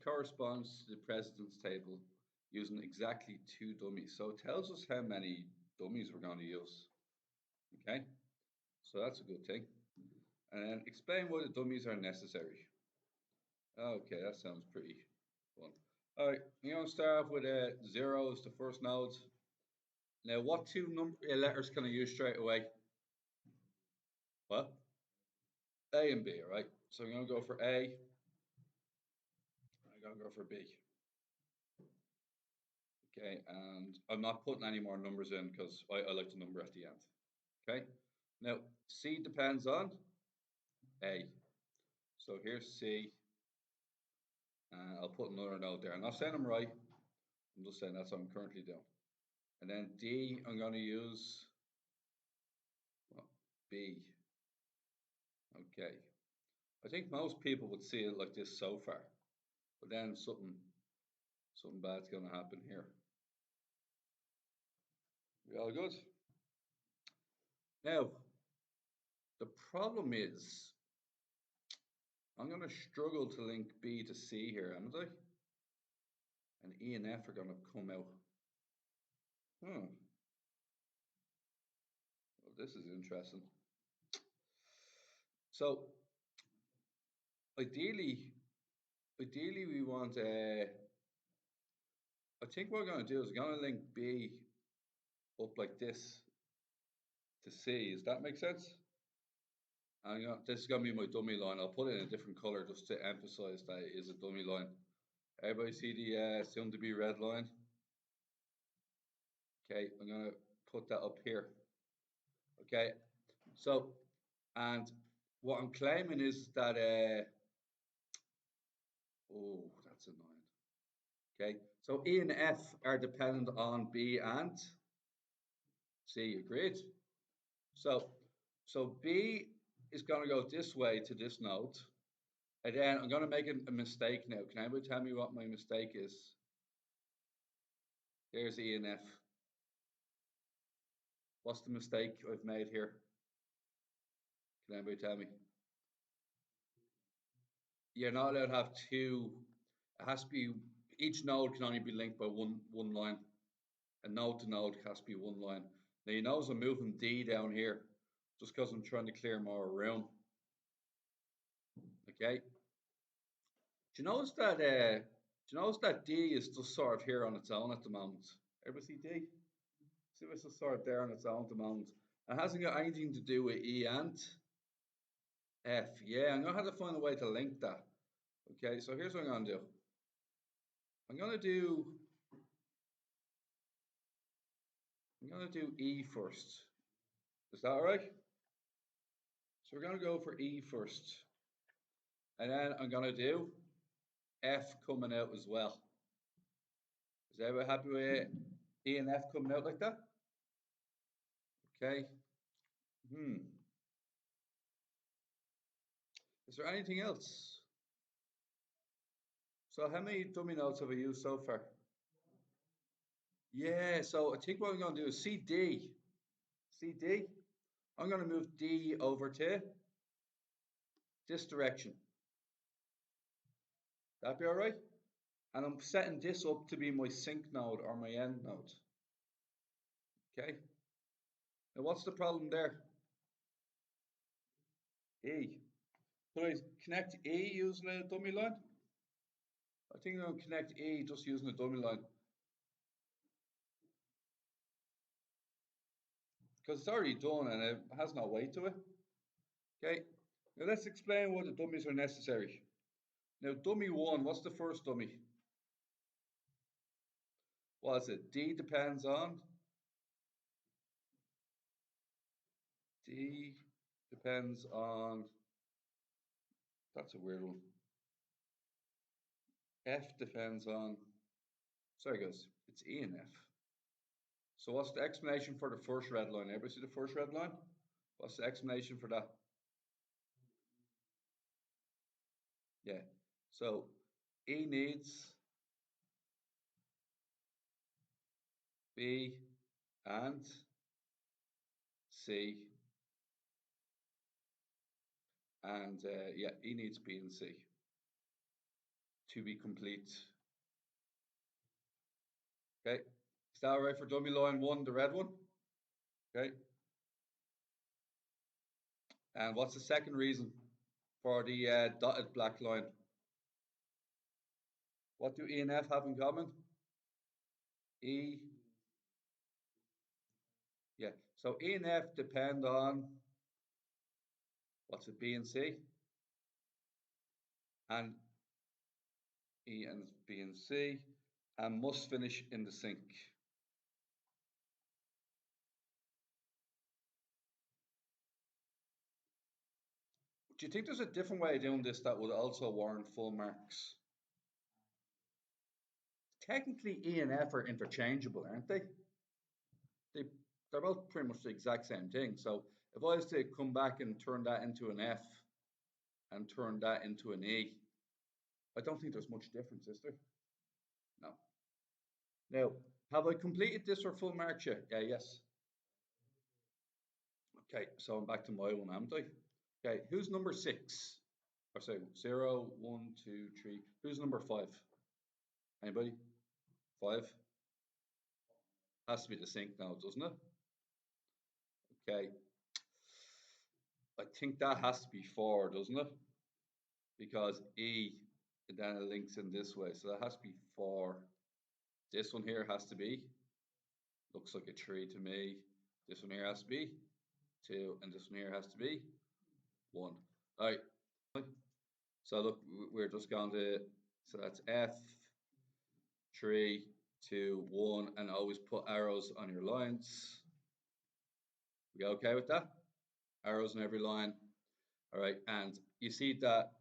corresponds to the precedence table using exactly 2 dummies. So it tells us how many dummies we're going to use. Okay, so that's a good thing. And then explain why the dummies are necessary. Okay, that sounds pretty fun. All right, you're going to start off with 0 as the first node. Now, what two letters can I use straight away? What? A and B, right? So I'm going to go for A. I'm going to go for B. Okay, and I'm not putting any more numbers in because I like to number at the end. Okay, now C depends on A. So here's C, and I'll put another node there. I'm not saying I'm right, I'm just saying that's what I'm currently doing. And then D, I'm going to use B. Okay, I think most people would see it like this so far, but then something bad's going to happen here. We all good? Now, the problem is I'm going to struggle to link B to C here, am I? And E and F are going to come out. Well, this is interesting. So, ideally we want I think what we're going to do is we're going to link B up like this to C. Does that make sense? And this is going to be my dummy line. I'll put it in a different color just to emphasize that it is a dummy line. Everybody see the soon to be red line? Okay, I'm going to put that up here. Okay, so, and what I'm claiming is that, oh, that's annoying. Okay, so E and F are dependent on B and C, agreed? So B is going to go this way to this node. And then I'm going to make a mistake now. Can anybody tell me what my mistake is? There's E and F. What's the mistake I've made here? Can anybody tell me? You're not allowed to have two. It has to be, each node can only be linked by one line. A node to node has to be one line. Now you notice I'm moving D down here just because I'm trying to clear more room. Okay. Do you notice that D is just sort of here on its own at the moment? Everybody see D? See if it's just sort of there on its own at the moment. It hasn't got anything to do with E and F. Yeah, I'm gonna have to find a way to link that. Okay, so here's what I'm gonna do. I'm gonna do E first. Is that all right? So we're gonna go for E first. And then I'm gonna do F coming out as well. Is everybody happy with E and F coming out like that? Okay. Is there anything else? So how many dummy nodes have I used so far? Yeah, so I think what I'm going to do is CD. CD. I'm going to move D over to this direction. That'd be all right? And I'm setting this up to be my sync node or my end node. Okay. Now what's the problem there? E. Could I connect E using a dummy line? I think I'm going to connect E just using a dummy line. Because it's already done and it has no weight to it. Okay. Now let's explain why the dummies are necessary. Now dummy 1, what's the first dummy? What is it? D depends on? D depends on, that's a weird one. F depends on, sorry guys, it's E and F. So what's the explanation for the first red line? Everybody see the first red line? What's the explanation for that? Yeah, so E needs B and C, and yeah, E needs B and C to be complete. Okay, is that all right for dummy line 1, the red one? Okay. And what's the second reason for the dotted black line? What do E and F have in common? E, yeah. So E and F depend on, what's it, B and C? And E and B and C, and must finish in the sink. Do you think there's a different way of doing this that would also warrant full marks? Technically, E and F are interchangeable, aren't they? They're both pretty much the exact same thing. So if I was to come back and turn that into an F and turn that into an E, I don't think there's much difference, is there? No. Now, have I completed this for full marks yet? Yeah, yes. Okay, so I'm back to my one, haven't I? Okay, who's number 6? Or say 0, 1, 2, 3. Who's number 5? Anybody? 5? Has to be the sink now, doesn't it? Okay. I think that has to be 4, doesn't it? Because E, then it links in this way. So that has to be 4. This one here has to be, looks like a 3 to me. This one here has to be 2, and this one here has to be 1. All right. So look, we're just going to, so that's F, 3, 2, 1, and always put arrows on your lines. We okay with that? Arrows in every line. All right, and you see that